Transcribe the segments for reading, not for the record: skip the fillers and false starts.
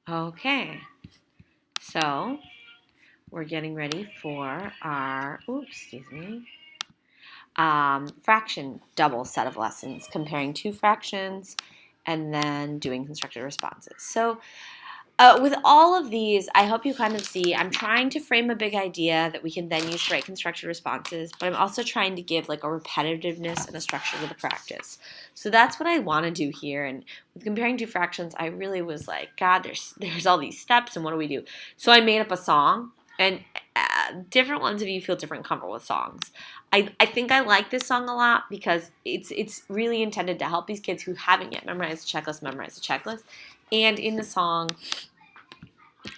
Okay, so we're getting ready for our, fraction double set of lessons, comparing two fractions and then doing constructed responses. So with all of these, I hope you kind of see I'm trying to frame a big idea that we can then use to write constructed responses, but I'm also trying to give like a repetitiveness and a structure to the practice. So that's what I want to do here. And with comparing two fractions, I really was like, God, there's all these steps, and what do we do? So I made up a song, and different ones of you feel different comfort with songs. I think I like this song a lot because it's really intended to help these kids who haven't yet memorized the checklist memorize the checklist. And in the song,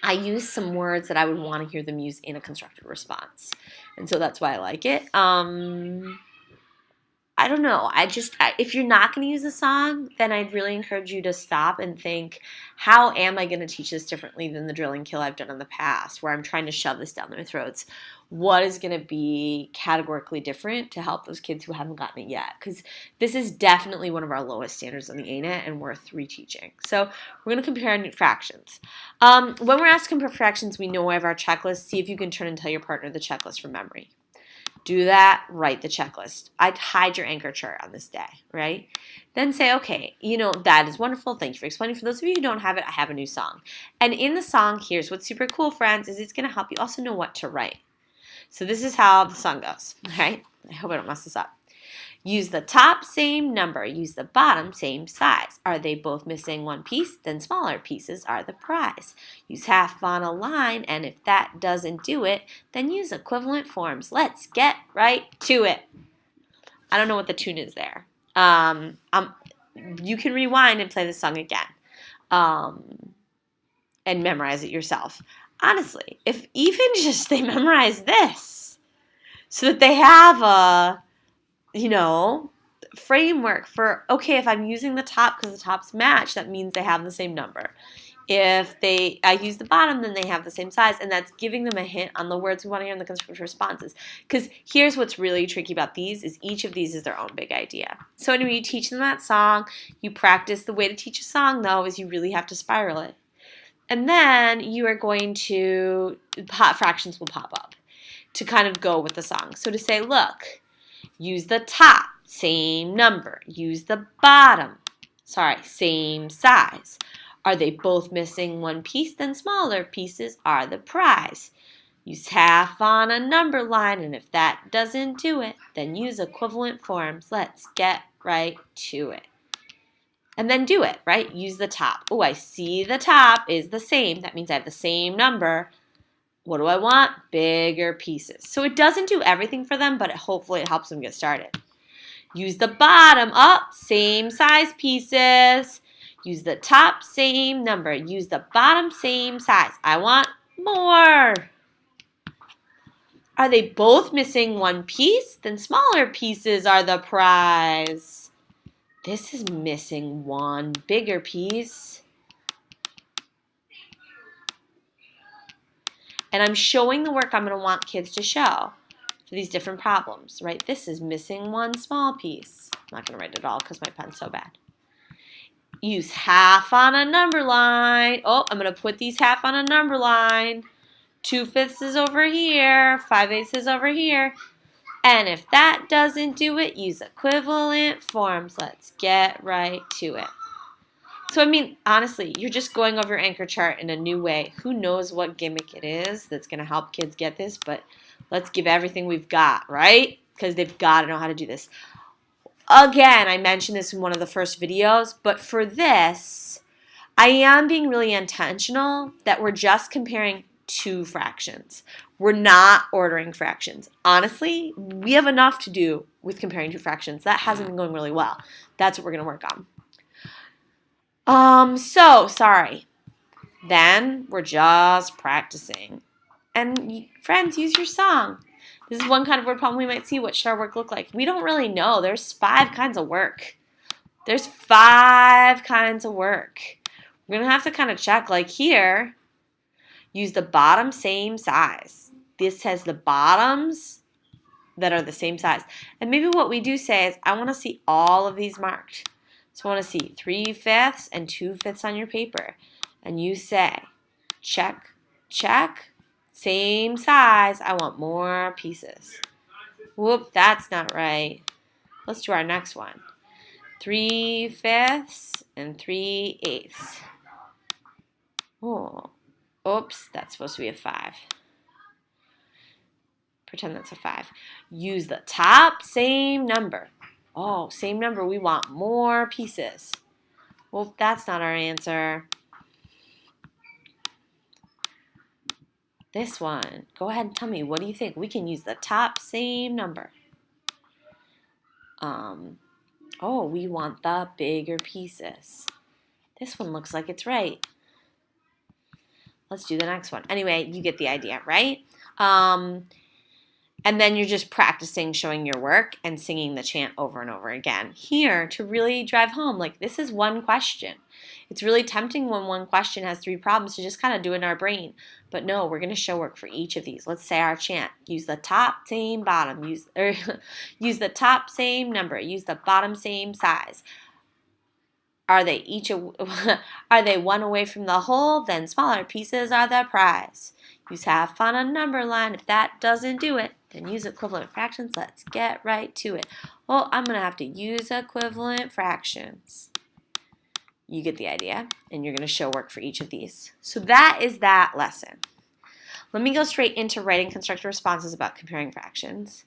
I use some words that I would want to hear them use in a constructed response. And so that's why I like it. I don't know. If you're not going to use a song, then I'd really encourage you to stop and think, how am I going to teach this differently than the drill and kill I've done in the past, where I'm trying to shove this down their throats? What is going to be categorically different to help those kids who haven't gotten it yet? Because this is definitely one of our lowest standards on the ANET and worth reteaching. So we're going to compare fractions. When we're asked to compare fractions, we know we have our checklist. See if you can turn and tell your partner the checklist from memory. Do that, write the checklist. I'd hide your anchor chart on this day, right? Then say, okay, that is wonderful. Thank you for explaining. For those of you who don't have it, I have a new song. And in the song, here's what's super cool, friends, is it's going to help you also know what to write. So this is how the song goes, okay? I hope I don't mess this up. Use the top, same number. Use the bottom, same size. Are they both missing one piece? Then smaller pieces are the prize. Use half on a line, and if that doesn't do it, then use equivalent forms. Let's get right to it. I don't know what the tune is there. You can rewind and play the song again and memorize it yourself. Honestly, if even just they memorize this so that they have a framework for, okay, if I'm using the top because the tops match, that means they have the same number. If I use the bottom, then they have the same size, and that's giving them a hint on the words we want to hear in the constructed responses. Because here's what's really tricky about these is each of these is their own big idea. So anyway, you teach them that song, you practice. The way to teach a song, though, is you really have to spiral it. And then you are going to, fractions will pop up to kind of go with the song. So to say, look, use the top, same number. Use the bottom, same size. Are they both missing one piece? Then smaller pieces are the prize. Use half on a number line, and if that doesn't do it, then use equivalent forms. Let's get right to it. And then do it, right? Use the top. Oh, I see the top is the same. That means I have the same number. What do I want? Bigger pieces. So it doesn't do everything for them, but hopefully it helps them get started. Use the bottom up, same size pieces. Use the top, same number. Use the bottom, same size. I want more. Are they both missing one piece? Then smaller pieces are the prize. This is missing one bigger piece. And I'm showing the work I'm going to want kids to show for these different problems, right? This is missing one small piece. I'm not going to write it all because my pen's so bad. Use half on a number line. Oh, I'm going to put these half on a number line. 2/5 is over here. 5/8 is over here. And if that doesn't do it, use equivalent forms. Let's get right to it. So, I mean, honestly, you're just going over your anchor chart in a new way. Who knows what gimmick it is that's going to help kids get this, but let's give everything we've got, right? Because they've got to know how to do this. Again, I mentioned this in one of the first videos, but for this, I am being really intentional that we're just comparing two fractions. We're not ordering fractions. Honestly, we have enough to do with comparing two fractions. That hasn't been going really well. That's what we're going to work on. Sorry. Then we're just practicing. And friends, use your song. This is one kind of word problem we might see. What should our work look like? We don't really know. There's 5 kinds of work. There's 5 kinds of work. We're going to have to kind of check. Like here, use the bottom same size. This has the bottoms that are the same size. And maybe what we do say is, I want to see all of these marked. So I want to see 3/5 and 2/5 on your paper. and you say, check, check, same size, I want more pieces. Whoop, that's not right. Let's do our next one. 3/5 and 3/8. Oh, oops, that's supposed to be a 5. Pretend that's a 5. Use the top same number. Oh, same number, we want more pieces. Well, that's not our answer. This one, go ahead and tell me, what do you think? We can use the top same number. Oh, we want the bigger pieces. This one looks like it's right. Let's do the next one. Anyway, you get the idea, right? And then you're just practicing showing your work and singing the chant over and over again. Here, to really drive home, like this is one question. It's really tempting when one question has 3 problems to just kind of do it in our brain. But no, we're going to show work for each of these. Let's say our chant. Use the top, same, bottom. Use the top, same number. Use the bottom, same size. Are they one away from the whole? Then smaller pieces are the prize. Use half on a number line. If that doesn't do it, then use equivalent fractions. Let's get right to it. Well, I'm going to have to use equivalent fractions. You get the idea, and you're going to show work for each of these. So that is that lesson. Let me go straight into writing constructive responses about comparing fractions.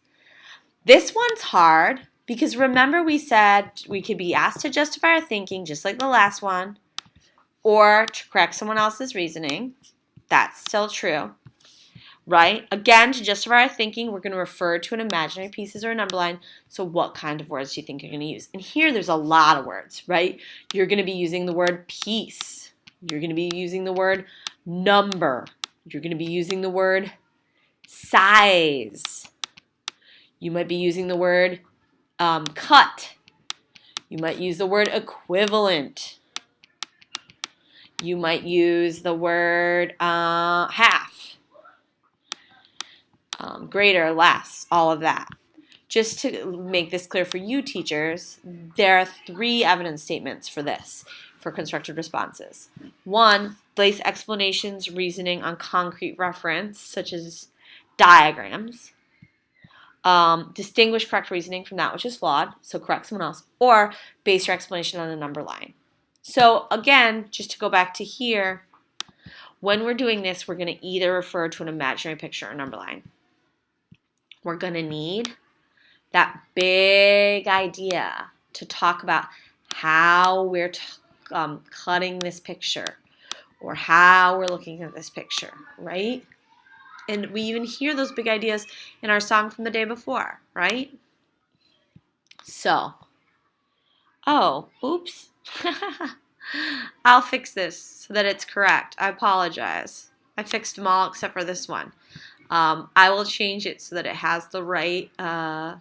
This one's hard because remember we said we could be asked to justify our thinking just like the last one or to correct someone else's reasoning. That's still true, right? Again, to justify our thinking, we're going to refer to an imaginary pieces or a number line. So what kind of words do you think you're going to use? And here there's a lot of words, right? You're going to be using the word piece. You're going to be using the word number. You're going to be using the word size. You might be using the word cut. You might use the word equivalent. You might use the word half, greater, less, all of that. Just to make this clear for you teachers, there are 3 evidence statements for this, for constructive responses. 1, place explanations, reasoning on concrete reference, such as diagrams. Distinguish correct reasoning from that which is flawed, so correct someone else, or base your explanation on a number line. So again, just to go back to here, when we're doing this, we're going to either refer to an imaginary picture or number line. We're going to need that big idea to talk about how we're cutting this picture or how we're looking at this picture, right? And we even hear those big ideas in our song from the day before, right? So, oh, oops. I'll fix this so that it's correct. I apologize. I fixed them all except for this one. I will change it so that it has the right a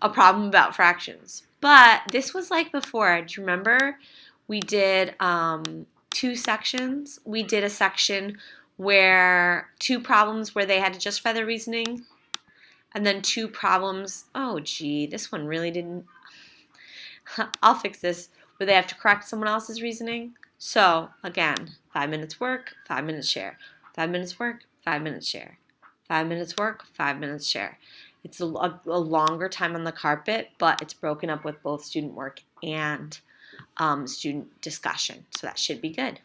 problem about fractions. But this was like before. Do you remember? We did 2 sections. We did a section where 2 problems where they had to justify their reasoning, and then 2 problems. Oh, gee, this one really didn't. I'll fix this, where they have to correct someone else's reasoning. So, again, 5 minutes work, 5 minutes share. 5 minutes work, 5 minutes share. 5 minutes work, 5 minutes share. It's a longer time on the carpet, but it's broken up with both student work and student discussion. So that should be good.